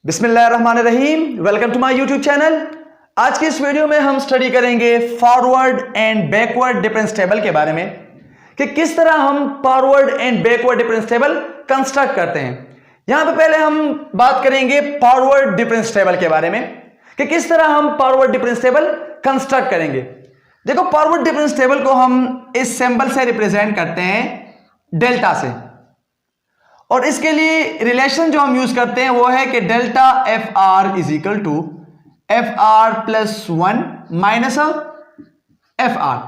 बिस्मिल्लाहिर्रहमानिर्रहीम। Welcome to my YouTube channel. आज की इस वीडियो में हम स्टडी करेंगे forward and backward difference table के बारे में कि किस तरह हम forward and backward difference table construct करते हैं। यहां पे पहले हम बात करेंगे फॉरवर्ड डिफरेंस टेबल के बारे में कि किस तरह हम फॉरवर्ड डिफरेंस टेबल कंस्ट्रक्ट करेंगे। देखो, फॉरवर्ड डिफरेंस टेबल को हम इस सिंबल से रिप्रेजेंट करते हैं, डेल्टा से, और इसके लिए रिलेशन जो हम यूज करते हैं वो है कि delta F R is equal to F R plus 1 minus F R.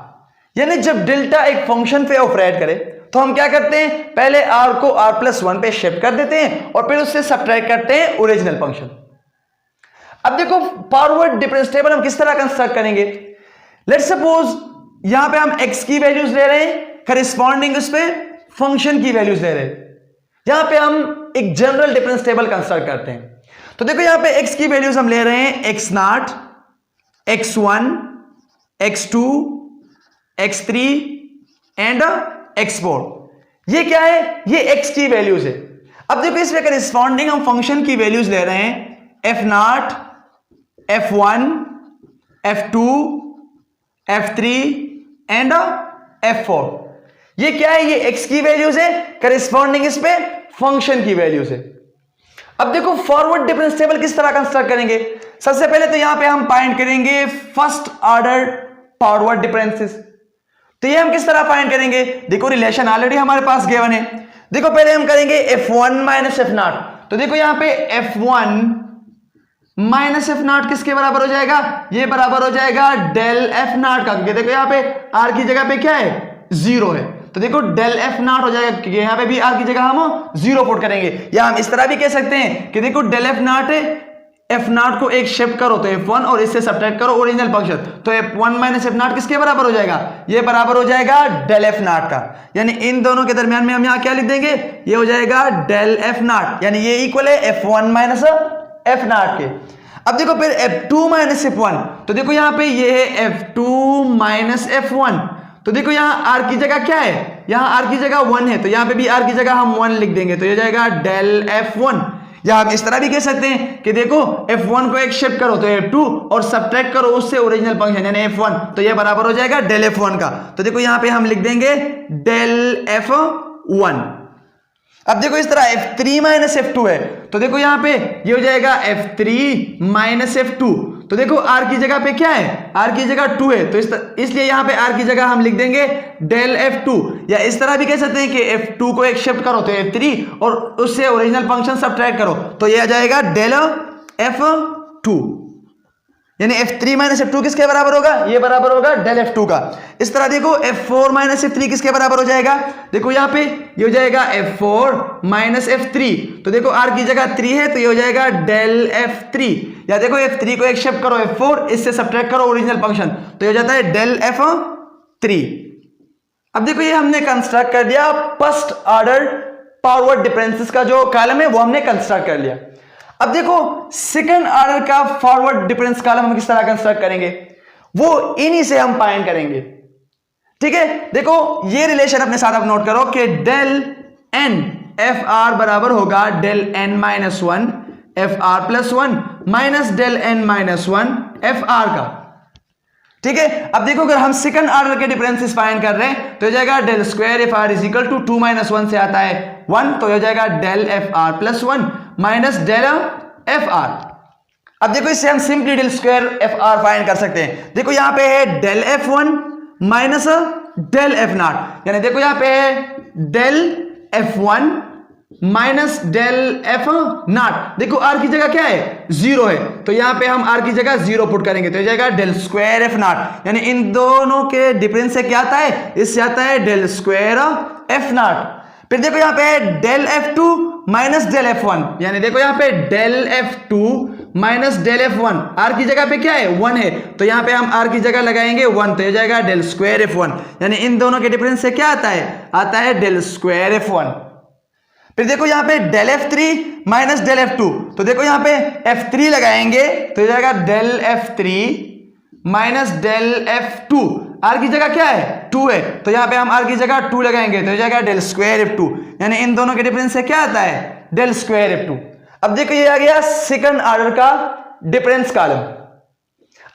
यानी जब डेल्टा एक फंक्शन पे ऑपरेट करे तो हम क्या करते हैं, पहले आर को आर प्लस 1 पे शिफ्ट कर देते हैं और फिर उससे सब्ट्रैक्ट करते हैं ओरिजिनल फंक्शन। अब देखो, फॉरवर्ड डिफरेंस टेबल हम किस तरह कंस्ट्रक्ट करेंगे। लेट्स सपोज यहां पे हम एक्स की वैल्यूज ले रहे हैं, करिस्पॉन्डिंग उस पे फंक्शन की वैल्यूज ले रहे हैं। यहां पे हम एक जनरल डिफरेंस टेबल कंस्ट्रक्ट करते हैं। तो देखो, यहां पे x की वैल्यूज हम ले रहे हैं x0, x1, x2, x3 and x4। ये क्या है, ये x की वैल्यूज है। अब देखो, इसमें करिस्पॉन्डिंग हम फंक्शन की वैल्यूज ले रहे हैं f0, f1, f2, f3 and f4। ये क्या है, ये x की वैल्यूज है, करिस्पॉन्डिंग इस पे फंक्शन की वैल्यूज है। अब देखो, फॉरवर्ड डिफरेंस टेबल किस तरह कंस्ट्रक्ट करेंगे। सबसे पहले तो यहां पे हम फाइंड करेंगे फर्स्ट ऑर्डर फॉरवर्ड डिफरेंसेस। तो ये हम किस तरह फाइंड करेंगे, देखो रिलेशन ऑलरेडी हमारे पास गिवन है। देखो, पहले हम करेंगे f1 माइनस f0। तो देखो यहां पे f1 माइनस f0 किसके बराबर हो जाएगा, ये बराबर हो जाएगा डेल f0 का, क्योंकि देखो यहां पे r की जगह पे क्या है, 0 है। तो देखो डेल f0 हो जाएगा, क्योंकि यहां पे भी r की जगह हम 0 पुट करेंगे। या हम इस तरह भी कह सकते हैं कि देखो डेल f0 है, f0 को एक शिफ्ट करो तो f1 और इससे सब्ट्रैक्ट करो ओरिजिनल फंक्शन, तो f1 माइनस f0 किसके बराबर हो जाएगा, ये बराबर हो जाएगा डेल f0 का। यानी इन दोनों के दरमियान में हम यहां क्या लिख देंगे, ये हो जाएगा डेल f0, यानी ये इक्वल है f1 माइनस f0 के। अब देखो फिर f2 माइनस f1, तो देखो यहां पे ये है f2 माइनस f1। तो देखो यहां r की जगह क्या है, यहां r की जगह 1 है, तो यहां पे भी r की जगह हम 1 लिख देंगे, तो ये जाएगा डेल f1। या हम इस तरह भी कह सकते हैं कि देखो f1 को एक शिफ्ट करो तो f2 और सब्ट्रैक्ट करो उससे ओरिजिनल फंक्शन यानी f1, तो ये बराबर हो जाएगा डेल f1 का। तो देखो यहां पे हम लिख देंगे डेल f1। अब देखो इस तरह f3 माइनस f2 है, तो देखो यहां पे ये हो जाएगा f3 माइनस f2। तो देखो r की जगह पे क्या है, r की जगह 2 है, तो इसलिए यहां पे r की जगह हम लिख देंगे डेल f2। या इस तरह भी कह सकते हैं कि f2 को एक शिफ्ट करो तो f3 और उससे ओरिजिनल फंक्शन सब्ट्रैक्ट करो, तो ये आ जाएगा डेल f2। यानी f3 माइनस f2 किसके बराबर होगा, ये बराबर होगा डेल f2 का। इस तरह देखो f4 माइनस f3 किसके बराबर हो जाएगा, देखो यहां पे ये हो जाएगा f4 माइनस f3। तो देखो r की जगह 3 है, तो ये हो जाएगा डेल f3। या देखो f3 को एक शिफ्ट करो f4, इससे सब्ट्रैक्ट करो ओरिजिनल फंक्शन, तो ये हो जाता है डेल f3। अब देखो ये हमने कंस्ट्रक्ट कर दिया फर्स्ट ऑर्डर फॉरवर्ड डिफरेंसेस का जो कॉलम है वो हमने कंस्ट्रक्ट कर लिया। अब देखो सेकंड ऑर्डर का फॉरवर्ड डिफरेंस कॉलम हम किस तरह कंस्ट्रक्ट करेंगे, वो इन्हीं से हम फाइंड करेंगे। ठीक है, देखो ये रिलेशन अपने साथ आप नोट करो कि डेल एन एफ आर बराबर होगा del N minus 1 F R plus 1 minus del N minus 1 F R का। ठीक है, अब देखो अगर हम सेकंड ऑर्डर के डिफरेंसेस फाइंड कर रहे हैं तो हो जाएगा del square F R is equal to 2 minus 1 से आता है 1, तो हो जाएगा del F R plus 1 minus del F R. अब देखो इससे हम simply del square F are find कर सकते हैं। देखो यहां पे है del f1 minus del f0, यानी देखो यहां पे है del f1 minus del f0। देखो r की जगह क्या है, 0 है, तो यहां पे हम r की जगह 0 पुट करेंगे, तो हो जाएगा डेल स्क्वायर f0। यानी इन दोनों के डिफरेंस से क्या आता है, इससे आता है डेल स्क्वायर f0। फिर देखो यहां पे है del f2 minus del f1, यानी देखो यहां पे del f2 minus del f1, r की जगह पे क्या है, 1 है, तो यहां पे हम r की जगह लगाएंगे 1, तो हो जाएगा डेल स्क्वायर f1। यानी इन दोनों के डिफरेंस से क्या आता है डेल स्क्वायर f1। फिर देखो यहां पे del f3 minus del f2, तो देखो यहां पे f3 लगाएंगे तो हो जाएगा del f3 minus del f2, r की जगह क्या है, 2 है, तो यहां पे हम r की जगह 2 लगाएंगे तो हो जाएगा डेल स्क्वायर f2। यानी इन दोनों के डिफरेंस से क्या आता है, डेल स्क्वायर f2। अब देखो ये आ गया सेकंड ऑर्डर का डिफरेंस कॉलम।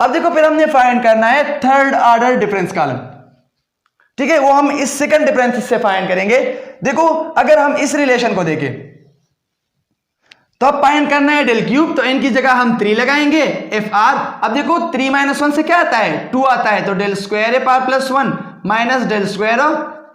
अब देखो फिर हमने फाइंड करना है थर्ड ऑर्डर डिफरेंस कॉलम, ठीक है, वो हम इस सेकंड डिफरेंस से फाइंड करेंगे। देखो अगर हम इस रिलेशन को देखें तो अब फाइंड करना है डेल क्यूब, तो इनकी जगह हम 3 लगाएंगे एफ आर। अब देखो 3 - 1 से क्या आता है 2 आता है, तो del square F R plus 1 minus del square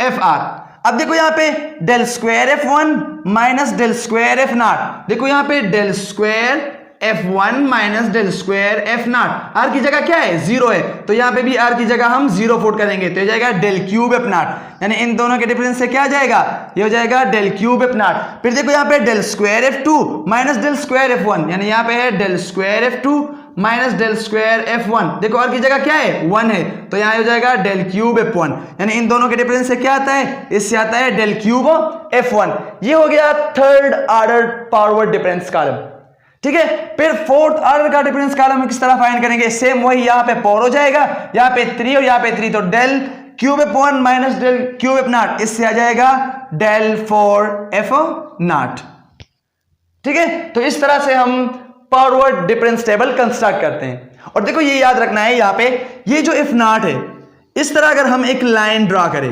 F R. अब देखो यहां पे del square F 1 minus del square F not, देखो यहां पे del square f1 minus del square F not, R की जगह क्या है 0 है, तो यहां पे भी आर की जगह हम 0 पुट करेंगे, तो ये जाएगा डेल क्यूब एफ नॉट, यानी इन दोनों के डिफरेंस से क्या आ जाएगा, ये हो जाएगा डेल क्यूब एफ नॉट। फिर देखो यहां पे del square f2 minus del square f1, यानी यहां पे है del square f2 minus del square f1, देखो आर की जगह क्या है 1 है, तो यहां हो जाएगा डेल क्यूब f1, यानी इन दोनों के डिफरेंस से क्या आता है, इससे आता है डेल क्यूब f1। ये हो गया third order forward difference column, ठीक है। फिर फोर्थ ऑर्डर का डिफरेंस कॉलम किस तरह फाइंड करेंगे, सेम वही, यहां पे 4 हो जाएगा, यहां पे 3 और यहां पे 3, तो del cube f1 minus del cube f not, इससे आ जाएगा डेल 4 f नॉट, ठीक है। तो इस तरह से हम फॉरवर्ड डिफरेंस टेबल कंस्ट्रक्ट करते हैं। और देखो ये याद रखना है, यहां पे ये जो एफ नॉट है, इस तरह अगर हम एक लाइन ड्रॉ करें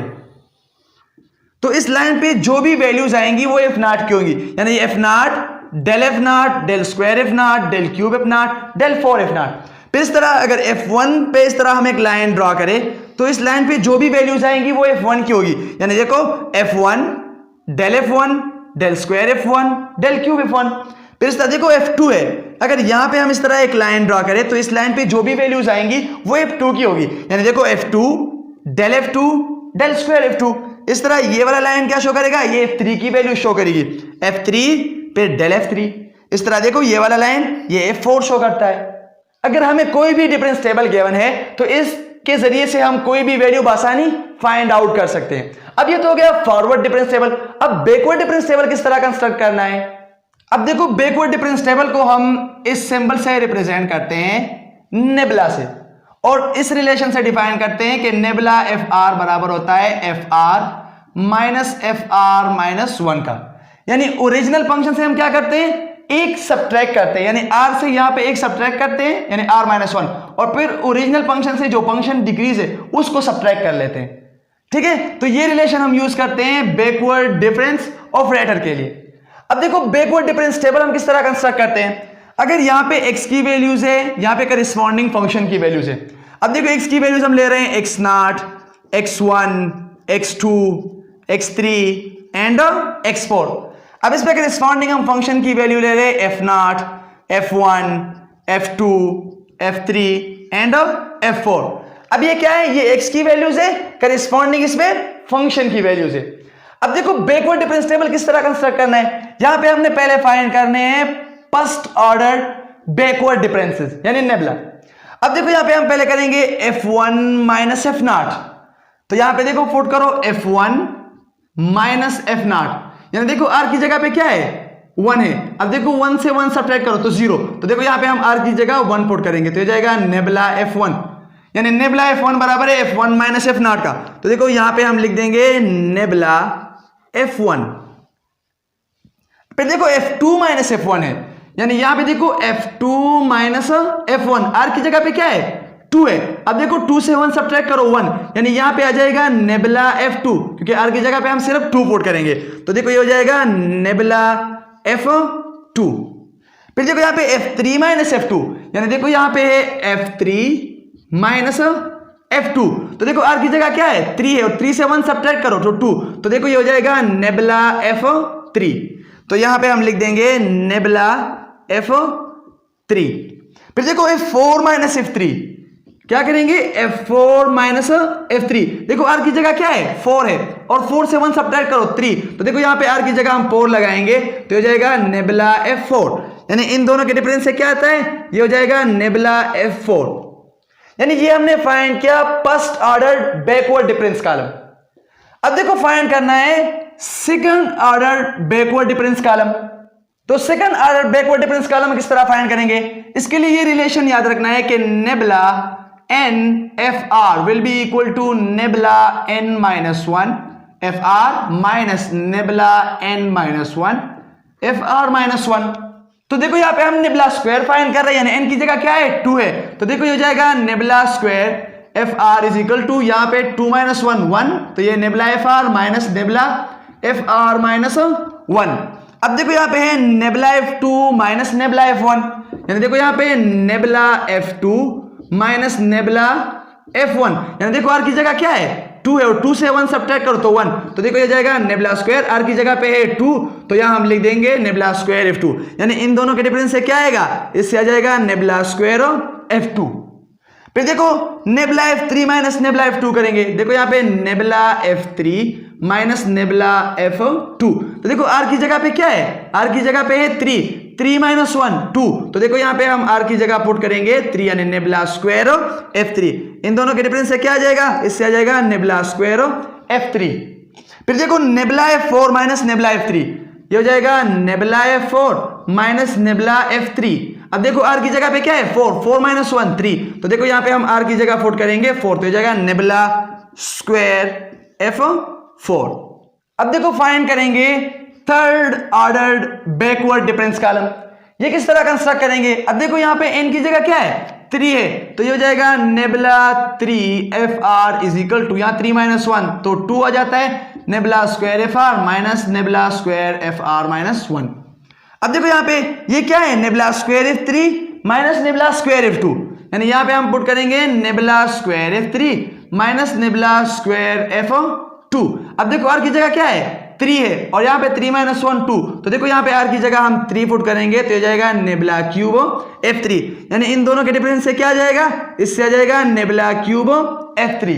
तो इस लाइन पे जो भी वैल्यूज आएंगी वो एफ नॉट की होंगी, यानी F not del F not del square F not del cube F not del 4 F not. फिर इस तरह अगर f1 पे इस तरह हम एक लाइन ड्रॉ करें तो इस लाइन पे जो भी वैल्यूज आएंगी वो f1 की होगी, यानी देखो f1 del f1 del square f1 del cube f1। फिर इस तरह देखो f2 है, अगर यहां पे हम इस तरह एक लाइन ड्रॉ करें तो इस लाइन पे जो भी वैल्यूज आएंगी वो f2 की होगी, यानी देखो f2 del f2 del square f2। इस तरह ये वाला लाइन क्या शो करेगा, ये f3 की वैल्यू शो करेगी, f3 फिर डेल f3। इस तरह देखो ये वाला लाइन ये f4 शो करता है। अगर हमें कोई भी डिफरेंस टेबल गिवन है तो इसके जरिए से हम कोई भी वैल्यू आसानी फाइंड आउट कर सकते हैं। अब ये तो हो गया फॉरवर्ड डिफरेंस टेबल। अब बैकवर्ड डिफरेंस टेबल किस तरह कंस्ट्रक्ट करना है, अब देखो बैकवर्ड डिफरेंस टेबल को हम इस सिंबल से रिप्रेजेंट करते हैं नेबुला से, और इस रिलेशन से डिफाइन करते हैं कि नेबुला एफ आर बराबर होता है F R minus F R minus 1 का, यानी ओरिजिनल फंक्शन से हम क्या करते हैं एक सब्ट्रैक्ट करते हैं, यानी r से यहां पे एक सब्ट्रैक्ट करते हैं यानी r माइनस 1, और फिर ओरिजिनल फंक्शन से जो फंक्शन डिक्रीज है उसको सब्ट्रैक्ट कर लेते हैं, ठीक है। तो ये रिलेशन हम यूज करते हैं बैकवर्ड डिफरेंस ऑपरेटर के लिए। अब देखो बैकवर्ड डिफरेंस टेबल हम किस तरह कंस्ट्रक्ट करते हैं, अगर यहां पे x की वैल्यूज है, यहां पे करिस्पॉन्डिंग फंक्शन की वैल्यूज है। अब देखो x की वैल्यूज हम ले रहे हैं x0 x1 x2 x3 and x4। अब इस पे करिस्पॉन्डिंग हम फंक्शन की वैल्यू ले रहे हैं f0 f1 f2 f3 and f4। अब ये क्या है, ये x की वैल्यूज है, करिस्पॉन्डिंग इसमें फंक्शन की वैल्यूज है। अब देखो बैकवर्ड डिफरेंस टेबल किस तरह कंस्ट्रक्ट करना है, यहां पे हमने पहले फाइंड करने हैं फर्स्ट ऑर्डर बैकवर्ड डिफरेंसेस यानी नेबुला। अब देखो यहां पे हम पहले करेंगे f1 माइनस f नॉट, तो यहां पे देखो पुट करो f1 माइनस f नॉट, यानी देखो r की जगह पे क्या है 1 है। अब देखो 1 से 1 सब्ट्रैक्ट करो तो 0, तो देखो यहां पे हम r की जगह 1 पुट करेंगे तो ये जाएगा नेबुला f1, यानी नेबुला f1 बराबर है f1 माइनस f नॉट का, तो देखो यहां पे हम लिख देंगे नेबुला f1। फिर देखो f2 माइनस f1 है, यानी यहां पे देखो f2 माइनस f1, r की जगह पे क्या है 2 है। अब देखो 2 से 1 सब्ट्रैक्ट करो 1, यानी यहां पे आ जाएगा नेबुला f2, क्योंकि r की जगह पे हम सिर्फ 2 पुट करेंगे, तो देखो ये हो जाएगा नेबुला f2। फिर देखो यहां पे f3 माइनस f2, यानी देखो यहां पे है f3 माइनस f2, तो देखो r की जगह क्या है 3 है, और 3 से 1 सब्ट्रैक्ट करो तो 2, तो देखो ये हो जाएगा नेबुला f3, तो यहां पे हम लिख देंगे नेबुला f3। फिर देखो f4 माइनस f3, क्या करेंगे f4 माइनस f3, देखो r की जगह क्या है 4 है, और 4 से 1 सब्ट्रैक्ट करो 3, तो देखो यहां पे r की जगह हम 4 लगाएंगे तो हो जाएगा नेबुला f4, यानी इन दोनों के डिफरेंस से क्या आता है, ये हो जाएगा नेबुला f4। यानी ये हमने फाइंड किया first order backward difference column. अब देखो फाइंड करना है second order backward difference column. तो second order backward difference column किस तरह फाइंड करेंगे, इसके लिए ये रिलेशन याद रखना है कि nabla n F R will be equal to nabla n minus 1 F R minus nabla n minus 1 F R minus 1। तो देखो यहाँ पे हम नेबुला स्क्वायर फाइंड कर रहे हैं, यानी n की जगह क्या है 2 है, तो देखो ये हो जाएगा nabla square F R is equal to यहाँ पे 2 माइनस 1 1, तो ये nabla F R minus nabla F R minus 1। अब देखो यहाँ पे है nabla F two minus nabla F one, यानी देखो यहाँ पे nabla F two minus nabla F one, यानी देखो आर की जगह क्या है 2 है और 2 से 1 सब्ट्रैक्ट करो तो 1, तो देखो ये जाएगा नेबुला स्क्वायर, आर की जगह पे है 2, तो यहाँ हम लिख देंगे नेबुला स्क्वायर एफ टू, यानी इन दोनों के डिफरेंस से क्या आएगा, इससे आ जाएगा नेबुला स्क्वायर एफ टू। फिर देखो nebula F three minus nabla F to करेंगे, देखो यहाँ पे nabla F three minus nabla F to, तो देखो आर की जगह पे क्या है, आर की जगह पे है 3 माइनस 1 2, तो देखो यहाँ पे हम आर की जगह पुट करेंगे 3 यानी नेबुला स्क्वायर एफ थ्री, इन दोनों के डिफरेंस से क्या आ जाएगा, इससे आ जाएगा नेबुला स्क्वायर एफ थ्री। फिर देखो nebula F four minus nabla F three, ये हो जाएगा nebula F four minus nabla F three. अब देखो आर की जगह पे क्या है 4 माइनस 1 3, तो देखो यहाँ पे हम आर की जगह पुट करेंगे 4, तो हो जाएगा नेबुला स्क्वायर एफ फोर। अब देखो फाइंड करेंगे third order backward difference column, ये किस तरह कंस्ट्रक्ट करेंगे। अब देखो यहाँ पे n की जगह क्या है 3 है, तो ये हो जाएगा nabla 3 F R is equal to यहाँ 3 माइनस 1 तो 2 आ जाता है, nabla square F R minus nabla square F R minus 1। अब देखो यहाँ पे ये क्या है nabla square F three minus nabla square F two, यानी यहाँ पे हम पुट करेंगे nabla square F three minus nabla square F two. अब देखो आर की जगह क्या है 3 है और यहाँ पे 3 माइनस 1 2, तो देखो यहाँ पे आर की जगह हम 3 पुट करेंगे तो ये जाएगा नेबुला क्यूब एफ थ्री, यानी इन दोनों के डिफरेंस से क्या आ जाएगा, इससे आ जाएगा नेबुला क्यूब एफ थ्री।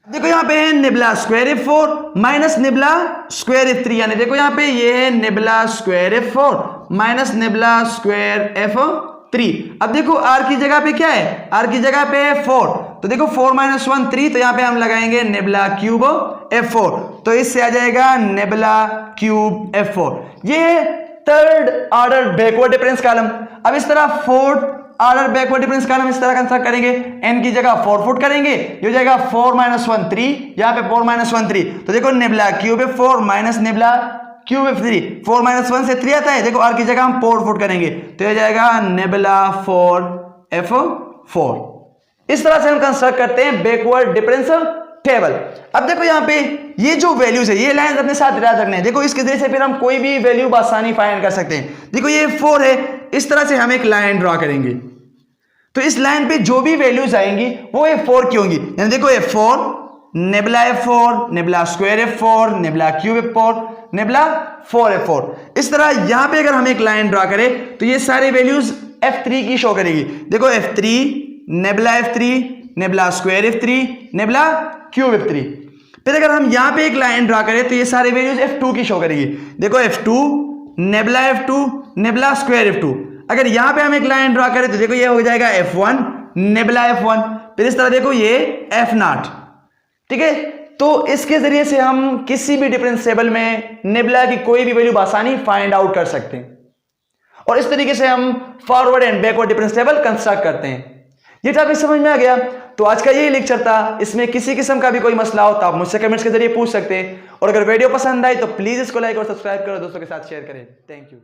देखो यहाँ पे है nabla square F four minus nabla square F three, यानी देखो यहाँ पे ये है nabla square F four minus nabla square F three. अब देखो आर की जगह पे क्या है, आर की जगह पे है 4, तो देखो 4 माइनस 1 3, तो यहाँ पे हम लगाएंगे नेबुला क्यूब एफ फोर, तो इससे आ जाएगा नेबुला क्यूब एफ फोर। ये third order backward difference column. अब इस तरह fourth order backward difference column इस तरह कंस्ट्रक्ट करेंगे, n की जगह 4 पुट करेंगे, ये हो जाएगा 4 माइनस 1 3, यहाँ पे 4 माइनस 1 3, तो देखो nebula cube F four minus nebula cube F three, 4 minus 1 से 3 आता है, देखो आर की जगह हम 4 पुट करेंगे तो ये जाएगा नेबुला 4 एफ फोर। इस तरह से हम कंस्ट्रक्ट करते हैं बैकवर्ड डिफरेंस टेबल। अब देखो यहाँ पे ये जो वैल्यूज है ये लाइन अपने साथ याद रखने हैं, देखो इसके जरिए से फिर हम कोई भी वैल्यू आसानी फाइंड कर सकते हैं। देखो ये 4 है, इस तरह से हम एक लाइन ड्रॉ करेंगे, तो इस लाइन पे जो भी वैल्यूज आएंगी वो F4 की होंगी, यानी देखो F4 nebula F4 nebula square F4 nebula cube F4 nebula 4 F4। इस तरह यहाँ पे अगर हम एक लाइन ड्रॉ करें तो ये सारे वैल्यूज F3 की शो करेगी, देखो F3 nebula F3 nebula square F3 nebula cube F3। फिर अगर हम यहाँ पे एक लाइन ड्रॉ करें तो ये सारे वैल्यूज F2 की शो करेगी, देखो F2 nebula F2 nebula square F2। अगर यहाँ पे हम एक लाइन ड्रॉ करें तो देखो ये हो जाएगा F1 नेबुला F1, फिर इस तरह देखो ये F0, ठीक है। तो इसके जरिए से हम किसी भी डिफरेंस टेबल में नेबुला की कोई भी वैल्यू आसानी फाइंड आउट कर सकते हैं, और इस तरीके से हम forward and backward difference table construct करते हैं। ये टॉपिक समझ में आ गया तो आज का यही लेक्चर था। इसमें किसी किस्म का भी कोई मसला हो तो आप मुझसे कमेंट्स के जरिए पूछ सकते हैं, और अगर वीडियो पसंद आए तो प्लीज इसको लाइक और सब्सक्राइब करो, दोस्तों के साथ शेयर करें। Thank you.